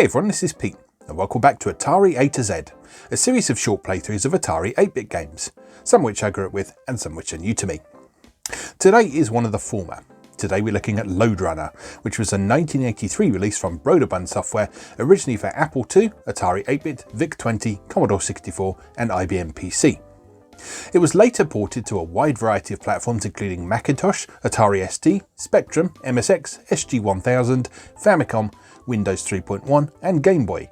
Hey everyone, this is Pete, and welcome back to Atari A to Z, a series of short playthroughs of Atari 8-bit games, some which I grew up with and some which are new to me. Today is one of the former. Today we're looking at Lode Runner, which was a 1983 release from Broderbund Software, originally for Apple II, Atari 8-bit, VIC-20, Commodore 64 and IBM PC. It was later ported to a wide variety of platforms including Macintosh, Atari ST, Spectrum, MSX, SG-1000, Famicom, Windows 3.1 and Game Boy,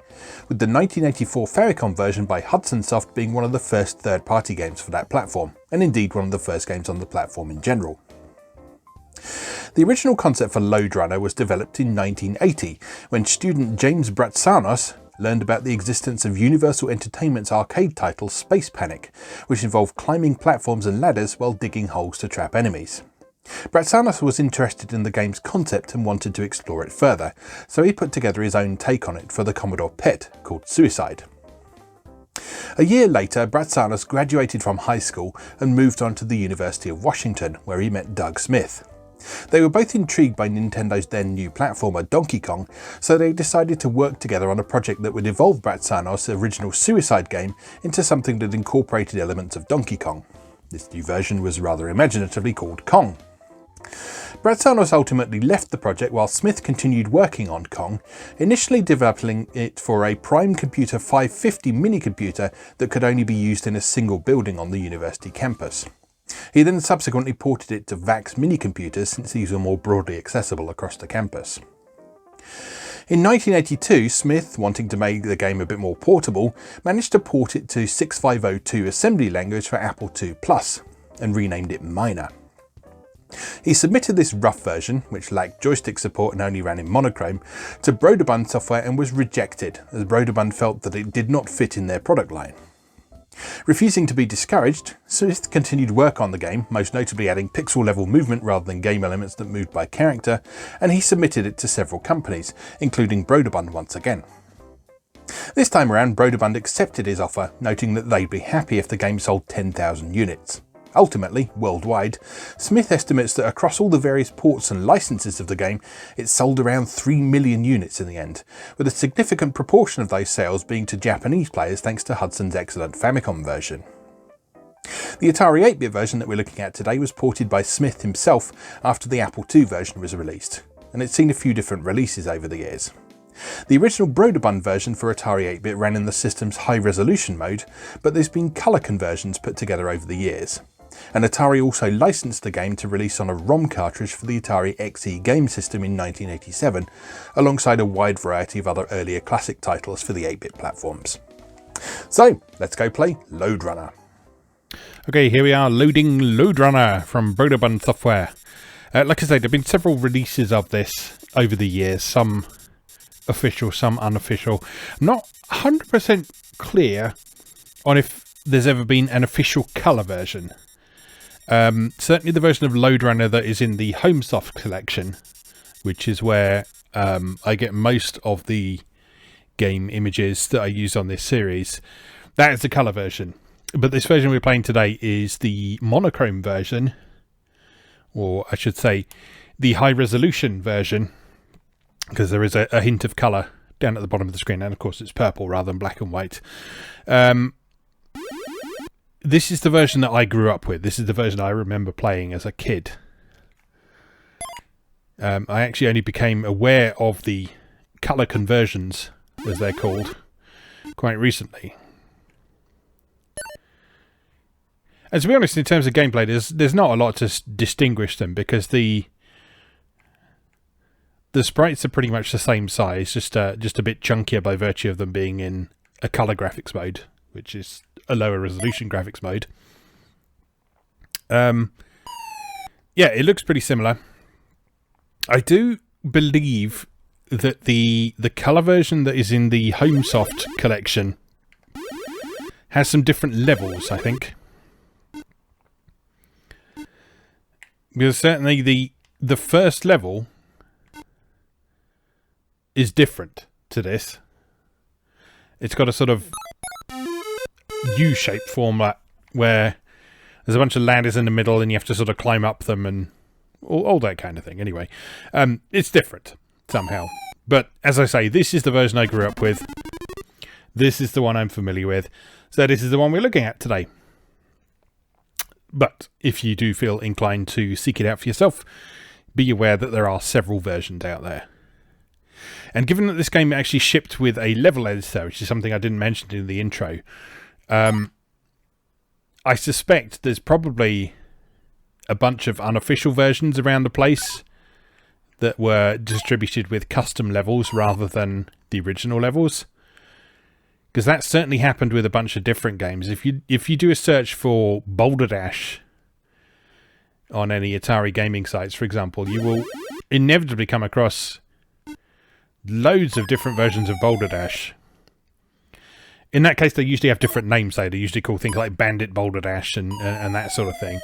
with the 1984 Famicom version by Hudson Soft being one of the first third-party games for that platform, and indeed one of the first games on the platform in general. The original concept for Lode Runner was developed in 1980, when student James Bratsanos learned about the existence of Universal Entertainment's arcade title Space Panic, which involved climbing platforms and ladders while digging holes to trap enemies. Bratsanos was interested in the game's concept and wanted to explore it further, so he put together his own take on it for the Commodore PET, called Suicide. A year later, Bratsanos graduated from high school and moved on to the University of Washington, where he met Doug Smith. They were both intrigued by Nintendo's then new platformer Donkey Kong, so they decided to work together on a project that would evolve Bratsanos' original Suicide game into something that incorporated elements of Donkey Kong. This new version was rather imaginatively called Kong. Bratsanos ultimately left the project while Smith continued working on Kong, initially developing it for a Prime Computer 550 minicomputer that could only be used in a single building on the university campus. He then subsequently ported it to VAX minicomputers since these were more broadly accessible across the campus. In 1982, Smith, wanting to make the game a bit more portable, managed to port it to 6502 assembly language for Apple II Plus and renamed it Miner. He submitted this rough version, which lacked joystick support and only ran in monochrome, to Broderbund Software and was rejected, as Broderbund felt that it did not fit in their product line. Refusing to be discouraged, Smith continued work on the game, most notably adding pixel-level movement rather than game elements that moved by character, and he submitted it to several companies, including Broderbund once again. This time around, Broderbund accepted his offer, noting that they'd be happy if the game sold 10,000 units. Ultimately, worldwide, Smith estimates that across all the various ports and licenses of the game, it sold around 3 million units in the end, with a significant proportion of those sales being to Japanese players thanks to Hudson's excellent Famicom version. The Atari 8-bit version that we're looking at today was ported by Smith himself after the Apple II version was released, and it's seen a few different releases over the years. The original Broderbund version for Atari 8-bit ran in the system's high-resolution mode, but there's been colour conversions put together over the years. And Atari also licensed the game to release on a ROM cartridge for the Atari XE game system in 1987, alongside a wide variety of other earlier classic titles for the 8-bit platforms. So, let's go play Lode Runner. Okay, here we are loading Lode Runner from Broderbund Software. Like I said, there have been several releases of this over the years, some official, some unofficial. I'm not 100% clear on if there's ever been an official colour version. Certainly the version of Lode Runner that is in the HomeSoft collection, which is where I get most of the game images that I use on this series. That is the colour version. But this version we're playing today is the monochrome version, or I should say the high resolution version, because there is a hint of colour down at the bottom of the screen, and of course it's purple rather than black and white. This is the version that I grew up with. This is the version I remember playing as a kid. I actually only became aware of the colour conversions, as they're called, quite recently. And to be honest, in terms of gameplay, there's not a lot to distinguish them, because the sprites are pretty much the same size, just a bit chunkier by virtue of them being in a colour graphics mode, which is a lower resolution graphics mode. Yeah, it looks pretty similar. I do believe that the colour version that is in the HomeSoft collection has some different levels, I think. Because certainly the first level is different to this. It's got a sort of U-shaped format where there's a bunch of ladders in the middle and you have to sort of climb up them and all that kind of thing. Anyway, it's different somehow. But as I say, this is the version I grew up with. This is the one I'm familiar with. So this is the one we're looking at today. But if you do feel inclined to seek it out for yourself, be aware that there are several versions out there. And given that this game actually shipped with a level editor, which is something I didn't mention in the intro, I suspect there's probably a bunch of unofficial versions around the place that were distributed with custom levels rather than the original levels. Because that certainly happened with a bunch of different games. If you do a search for Boulder Dash on any Atari gaming sites, for example, you will inevitably come across loads of different versions of Boulder Dash. In that case, they usually have different names. They usually call things like Bandit Boulder Dash and that sort of thing.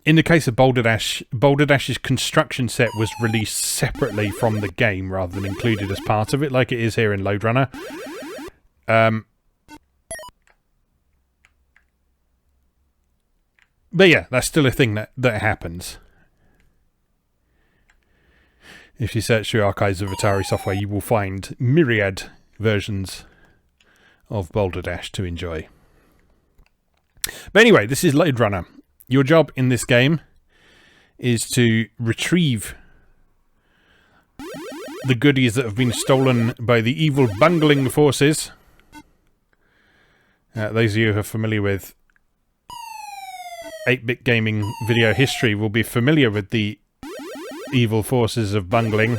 In the case of Boulder Dash's construction set was released separately from the game rather than included as part of it, like it is here in Lode Runner. But yeah, that's still a thing that happens. If you search through archives of Atari software, you will find myriad versions of Boulder Dash to enjoy. But anyway, this is Lode Runner. Your job in this game is to retrieve the goodies that have been stolen by the evil bungling forces. Those of you who are familiar with 8-bit gaming video history will be familiar with the evil forces of bungling,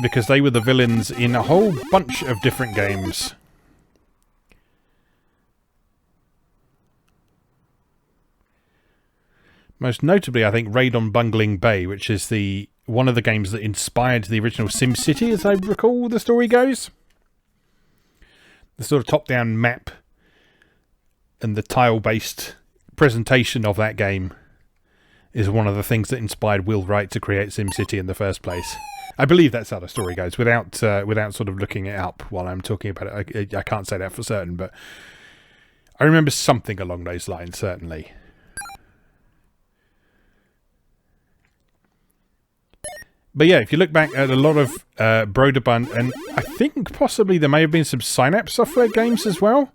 because they were the villains in a whole bunch of different games. Most notably, I think, Raid on Bungling Bay, which is one of the games that inspired the original SimCity, as I recall the story goes. The sort of top-down map and the tile-based presentation of that game is one of the things that inspired Will Wright to create SimCity in the first place. I believe that's how the story goes, without sort of looking it up while I'm talking about it. I can't say that for certain, but I remember something along those lines, certainly. But yeah, if you look back at a lot of Broderbund, and I think possibly there may have been some Synapse software games as well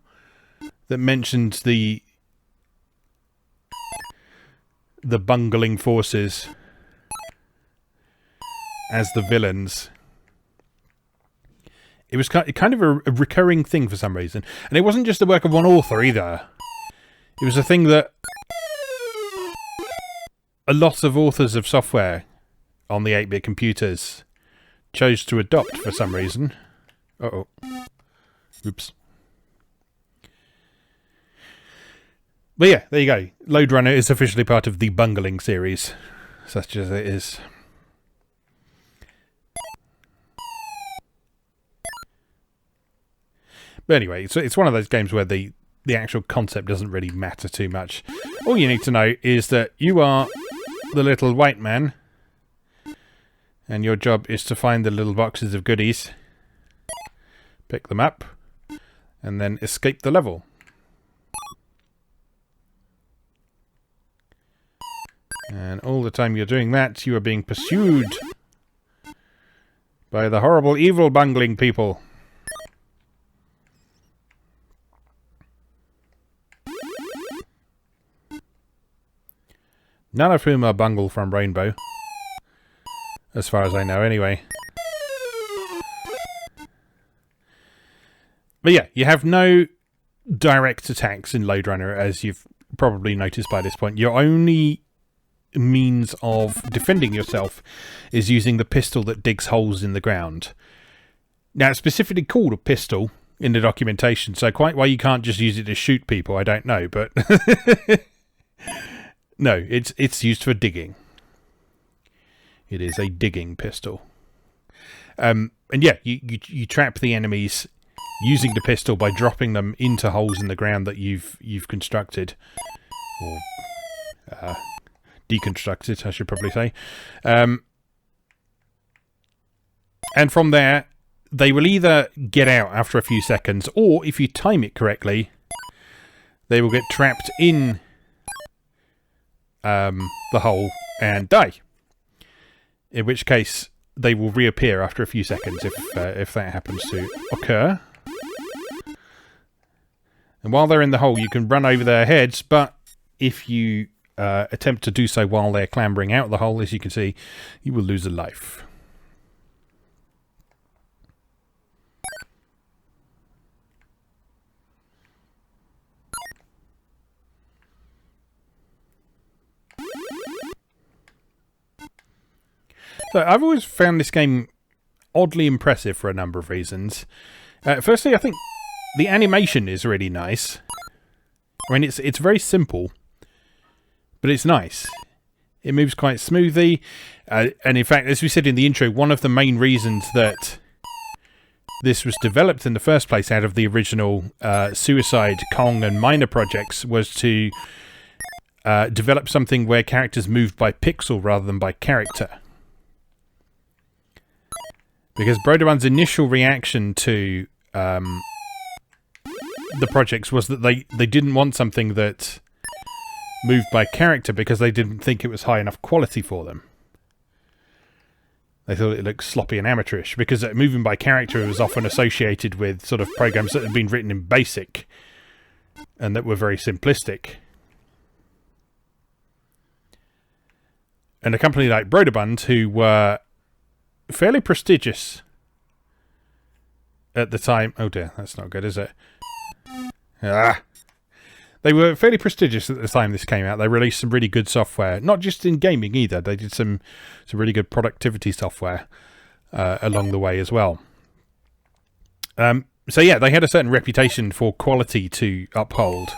that mentioned the bungling forces as the villains. It was kind of a recurring thing for some reason. And it wasn't just the work of one author either. It was a thing that a lot of authors of software on the 8-bit computers chose to adopt for some reason. Uh-oh. Oops. But yeah, there you go. Lode Runner is officially part of the bungling series, such as it is. But anyway, so it's one of those games where the actual concept doesn't really matter too much. All you need to know is that you are the little white man, and your job is to find the little boxes of goodies, pick them up, and then escape the level. And all the time you're doing that, you are being pursued by the horrible evil bungling people. None of whom are Bungle from Rainbow. As far as I know, anyway. But yeah, you have no direct attacks in Lode Runner, as you've probably noticed by this point. Your only means of defending yourself is using the pistol that digs holes in the ground. Now, it's specifically called a pistol in the documentation, so quite why you can't just use it to shoot people, I don't know, but no, it's used for digging. It is a digging pistol. And yeah, you trap the enemies using the pistol by dropping them into holes in the ground that you've constructed, or deconstructed, I should probably say. And from there, they will either get out after a few seconds, or if you time it correctly, they will get trapped in the hole and die. in which case they will reappear after a few seconds if that happens to occur. And while they're in the hole, you can run over their heads, but if you attempt to do so while they're clambering out the hole, as you can see, you will lose a life. So I've always found this game oddly impressive for a number of reasons. Firstly, I think the animation is really nice. I mean, it's very simple, but it's nice. It moves quite smoothly, and in fact, as we said in the intro, one of the main reasons that this was developed in the first place out of the original Suicide, Kong and Miner projects was to develop something where characters moved by pixel rather than by character. Because Broderbund's initial reaction to the projects was that they didn't want something that moved by character because they didn't think it was high enough quality for them. They thought it looked sloppy and amateurish because moving by character was often associated with sort of programs that had been written in BASIC and that were very simplistic. And a company like Broderbund, who were fairly prestigious at the time. Oh dear, that's not good, is it? They were fairly prestigious at the time this came out. They released some really good software, not just in gaming either. They did some really good productivity software along the way as well. So yeah, they had a certain reputation for quality to uphold.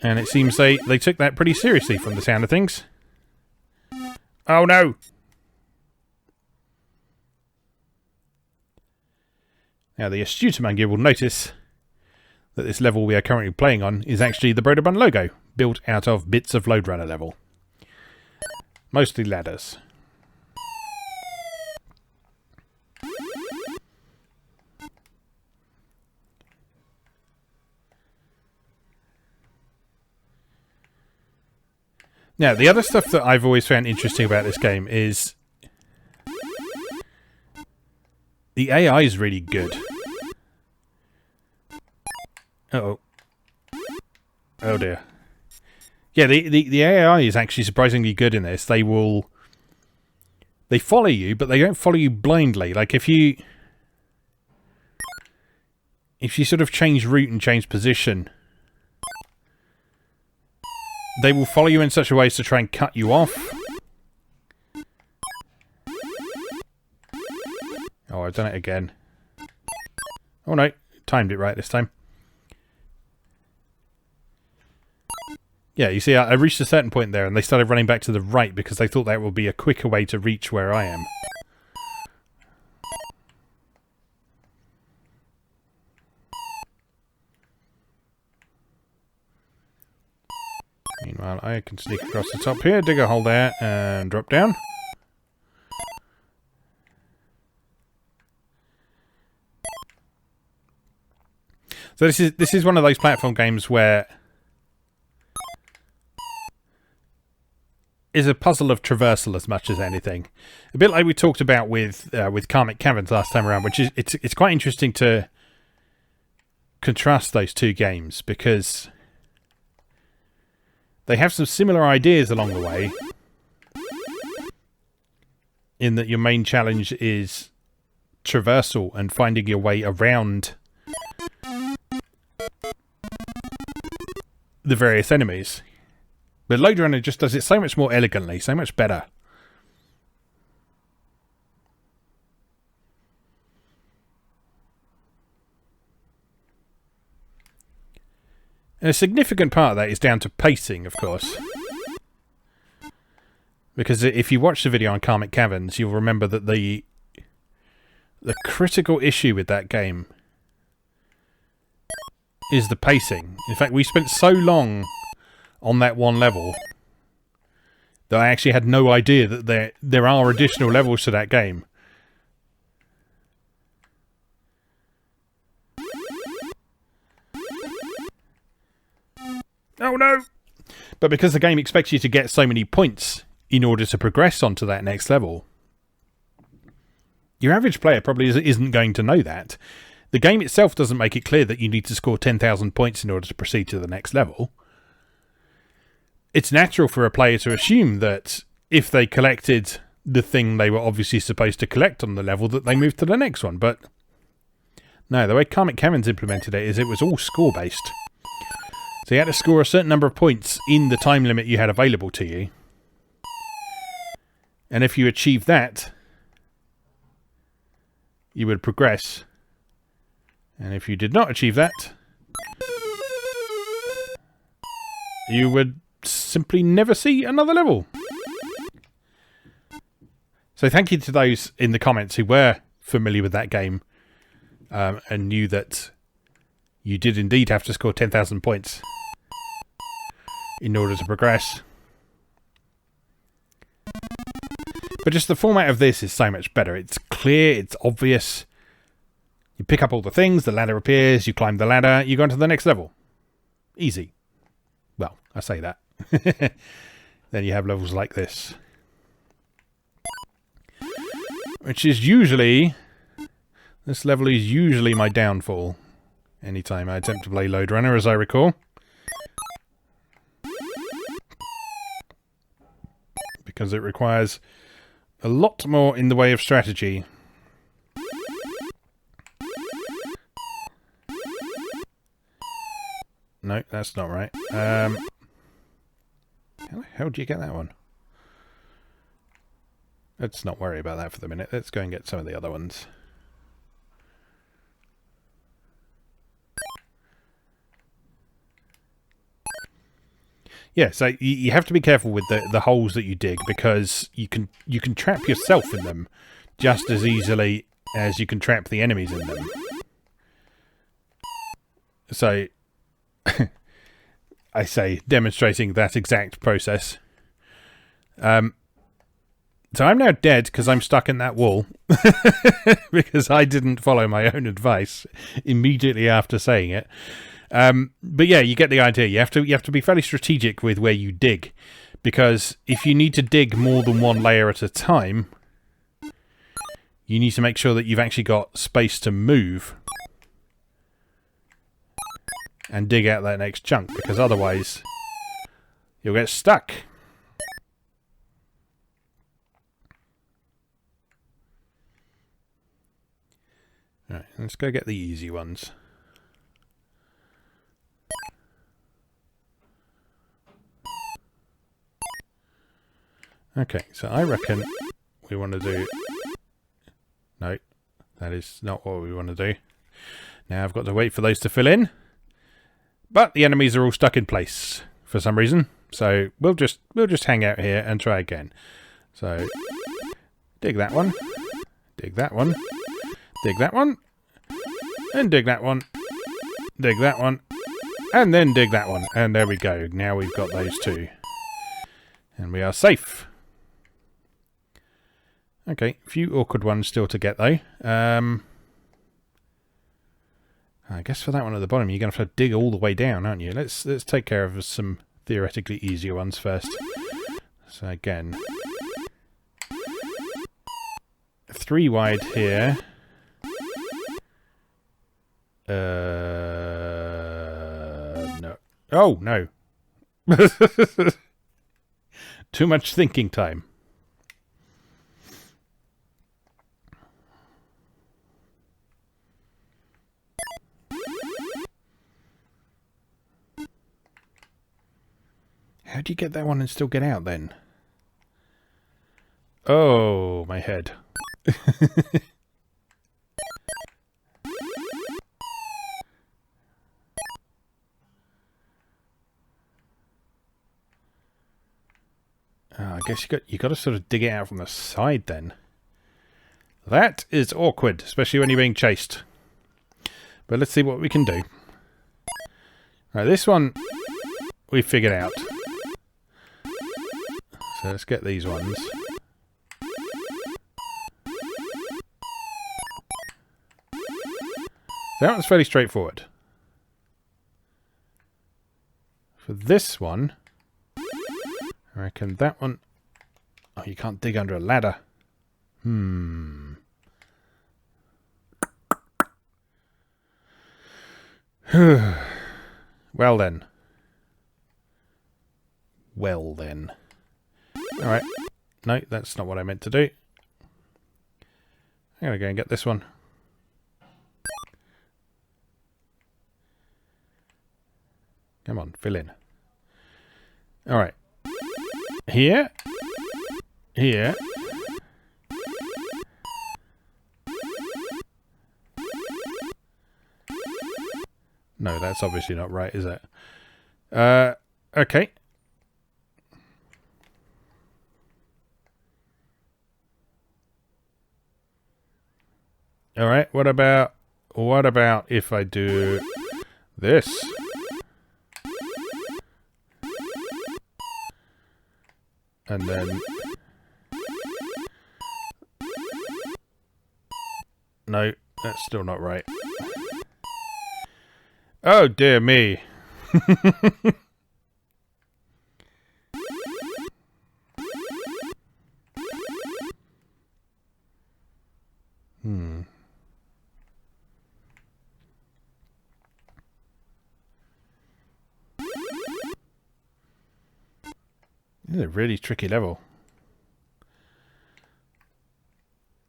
And it seems they took that pretty seriously from the sound of things. Oh no! Now the astute among you will notice that this level we are currently playing on is actually the Broderbund logo, built out of bits of Lode Runner level. Mostly ladders. Now, the other stuff that I've always found interesting about this game is the AI is really good. Uh-oh. Oh dear. Yeah, the AI is actually surprisingly good in this. They follow you, but they don't follow you blindly. Like if you sort of change route and change position, they will follow you in such a way as to try and cut you off. Oh, I've done it again. Oh no, timed it right this time. Yeah, you see, I reached a certain point there and they started running back to the right because they thought that would be a quicker way to reach where I am. Meanwhile, I can sneak across the top here, dig a hole there, and drop down. So this is one of those platform games where is a puzzle of traversal as much as anything. A bit like we talked about with Karmic Caverns last time around, which is it's quite interesting to contrast those two games because they have some similar ideas along the way, in that your main challenge is traversal and finding your way around the various enemies. But Lode Runner just does it so much more elegantly, so much better. And a significant part of that is down to pacing, of course. Because if you watch the video on Karmic Caverns, you'll remember that the critical issue with that game is the pacing. In fact, we spent so long on that one level that I actually had no idea that there are additional levels to that game. Oh no! But because the game expects you to get so many points in order to progress onto that next level, your average player probably isn't going to know that. The game itself doesn't make it clear that you need to score 10,000 points in order to proceed to the next level. It's natural for a player to assume that if they collected the thing they were obviously supposed to collect on the level, that they moved to the next one. But no, the way Karmic Cameron's implemented it is it was all score-based. So you had to score a certain number of points in the time limit you had available to you. And if you achieved that, you would progress. And if you did not achieve that, you would simply never see another level. So thank you to those in the comments who were familiar with that game and knew that you did indeed have to score 10,000 points in order to progress. But just the format of this is so much better. It's clear, it's obvious. You pick up all the things, the ladder appears, you climb the ladder, you go on to the next level. Easy. Well, I say that. Then you have levels like this. Which is usually... This level is usually my downfall. Anytime I attempt to play Lode Runner, as I recall. Because it requires a lot more in the way of strategy. No, that's not right. How the hell do you get that one? Let's not worry about that for the minute. Let's go and get some of the other ones. Yeah, so you have to be careful with the holes that you dig, because you can trap yourself in them just as easily as you can trap the enemies in them. So, I say, demonstrating that exact process. So I'm now dead because I'm stuck in that wall because I didn't follow my own advice immediately after saying it. But yeah, you get the idea. You have to be fairly strategic with where you dig, because if you need to dig more than one layer at a time, you need to make sure that you've actually got space to move and dig out that next chunk, because otherwise you'll get stuck. Right, let's go get the easy ones. Okay, so I reckon we want to do... No, that is not what we want to do. Now I've got to wait for those to fill in. But the enemies are all stuck in place for some reason. So we'll just hang out here and try again. So dig that one. Dig that one. Dig that one. And dig that one. Dig that one. And then dig that one. And there we go. Now we've got those two. And we are safe. Okay, a few awkward ones still to get though. I guess for that one at the bottom, you're going to have to dig all the way down, aren't you? Let's take care of some theoretically easier ones first. So again, 3 wide here. No. Oh, no. Too much thinking time. How do you get that one and still get out then? Oh, my head. I guess you got to sort of dig it out from the side then. That is awkward, especially when you're being chased. But let's see what we can do. Right, this one we figured out. So let's get these ones. That one's fairly straightforward. For this one, I reckon that one... Oh, you can't dig under a ladder. Well then. Well then. Alright. No, that's not what I meant to do. I'm going to go and get this one. Come on, fill in. Alright. Here. Here. No, that's obviously not right, is it? Okay. Alright, what about if I do this? And then... No, that's still not right. Oh, dear me. This is a really tricky level.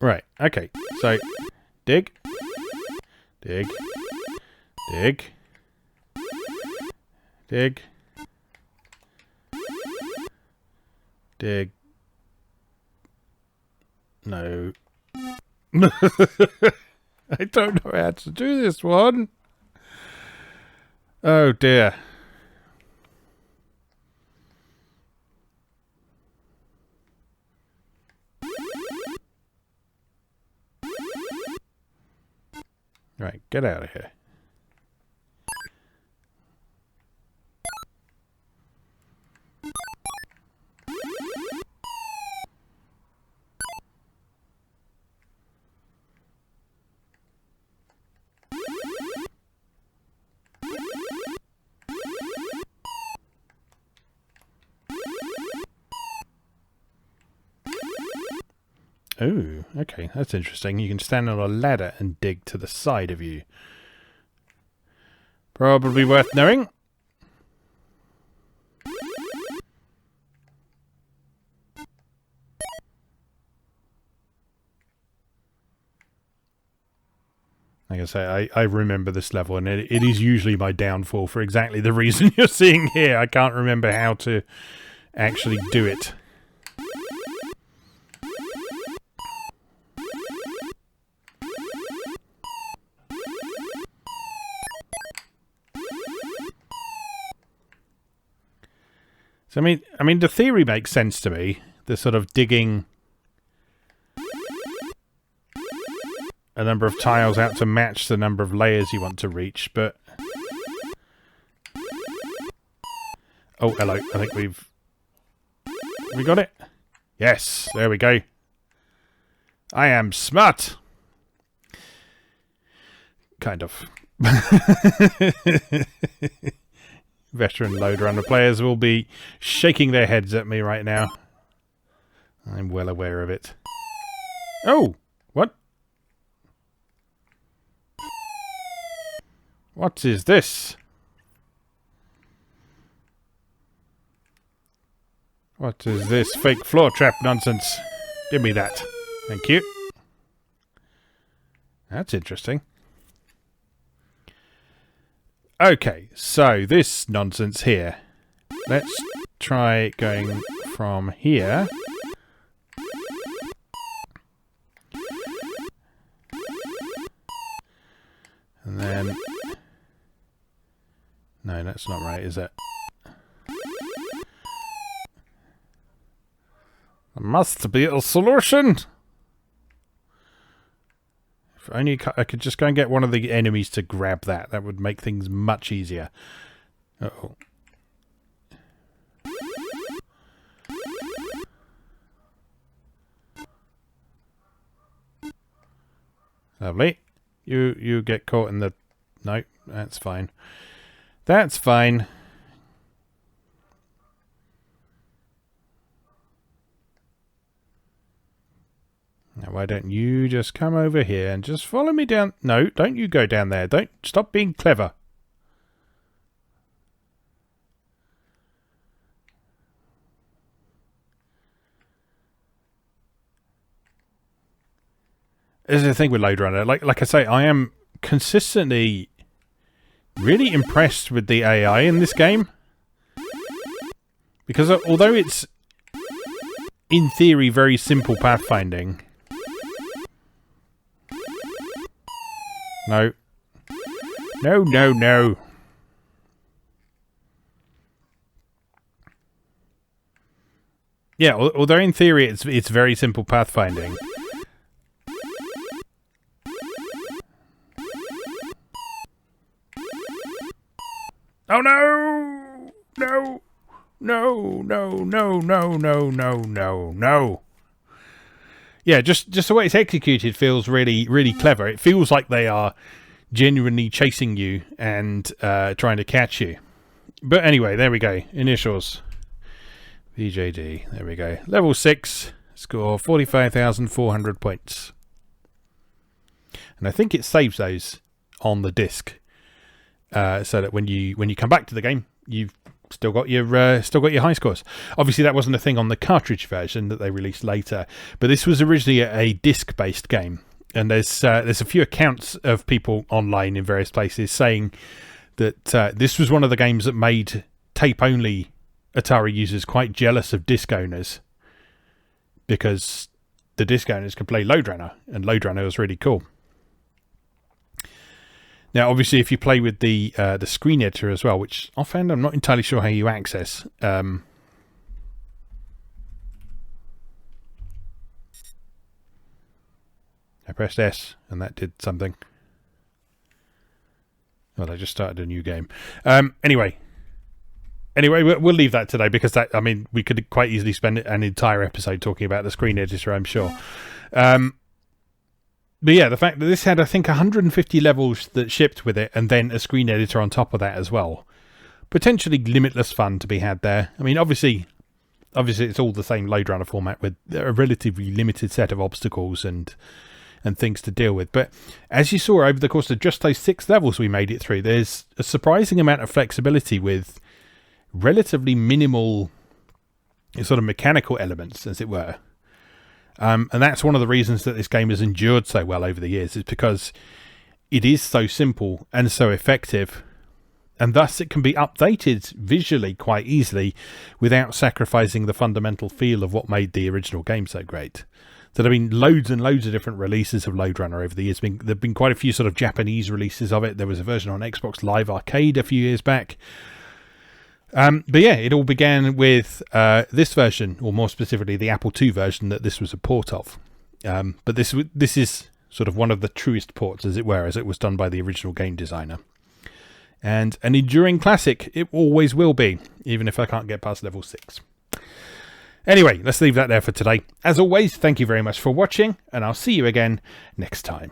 Right, okay. So, dig. Dig. Dig. Dig. Dig. No. I don't know how to do this one. Oh dear. Right, get out of here. Oh, okay, that's interesting. You can stand on a ladder and dig to the side of you. Probably worth knowing. Like I say, I remember this level, and it is usually my downfall for exactly the reason you're seeing here. I can't remember how to actually do it. So I mean, the theory makes sense to me. The sort of digging a number of tiles out to match the number of layers you want to reach, but... Oh, hello. I think we got it? Yes, there we go. I am smart. Kind of. Veteran Lode Runner players will be shaking their heads at me right now. I'm well aware of it. Oh! What? What is this? What is this fake floor trap nonsense? Give me that. Thank you. That's interesting. Okay, so this nonsense here. Let's try going from here. And then... No, that's not right, is it? There must be a solution! If only I could just go and get one of the enemies to grab that. That would make things much easier. Uh-oh. Lovely. You get caught in the... No, that's fine. That's fine. Now, why don't you just come over here and just follow me down? No, don't you go down there. Don't stop being clever. This is the thing with Lode Runner. Like I say, I am consistently really impressed with the AI in this game. Because although it's, in theory, very simple pathfinding... No. No, no, no. Yeah, although in theory it's very simple pathfinding. Oh no! No! No, no, no, no, no, no, no, no. Yeah, just the way it's executed feels really, really clever. It feels like they are genuinely chasing you and trying to catch you. But anyway, there we go. Initials. VJD. There we go. Level 6. Score 45,400 points. And I think it saves those on the disc. So that when you come back to the game, you've still got your high scores. Obviously, that wasn't a thing on the cartridge version that they released later, but this was originally a disc-based game. And there's a few accounts of people online in various places saying that this was one of the games that made tape-only Atari users quite jealous of disc owners, because the disc owners could play Lode Runner, and Lode Runner was really cool. Now, obviously, if you play with the screen editor as well, which offhand I'm not entirely sure how you access. I pressed S, and that did something. Well, I just started a new game. Anyway, we'll leave that today, because that, I mean, we could quite easily spend an entire episode talking about the screen editor, I'm sure. But yeah, the fact that this had, I think, 150 levels that shipped with it, and then a screen editor on top of that as well. Potentially limitless fun to be had there. I mean, obviously it's all the same Lode Runner format with a relatively limited set of obstacles and things to deal with. But as you saw over the course of just those 6 levels we made it through, there's a surprising amount of flexibility with relatively minimal sort of mechanical elements, as it were. And that's one of the reasons that this game has endured so well over the years, is because it is so simple and so effective, and thus it can be updated visually quite easily without sacrificing the fundamental feel of what made the original game so great. So there have been loads and loads of different releases of Lode Runner over the years. There have been quite a few sort of Japanese releases of it. There was a version on Xbox Live Arcade a few years back. But yeah, it all began with this version, or more specifically the Apple II version that this was a port of. But this is sort of one of the truest ports, as it were, as it was done by the original game designer. And an enduring classic, it always will be, even if I can't get past level 6. Anyway, let's leave that there for today. As always, thank you very much for watching, and I'll see you again next time.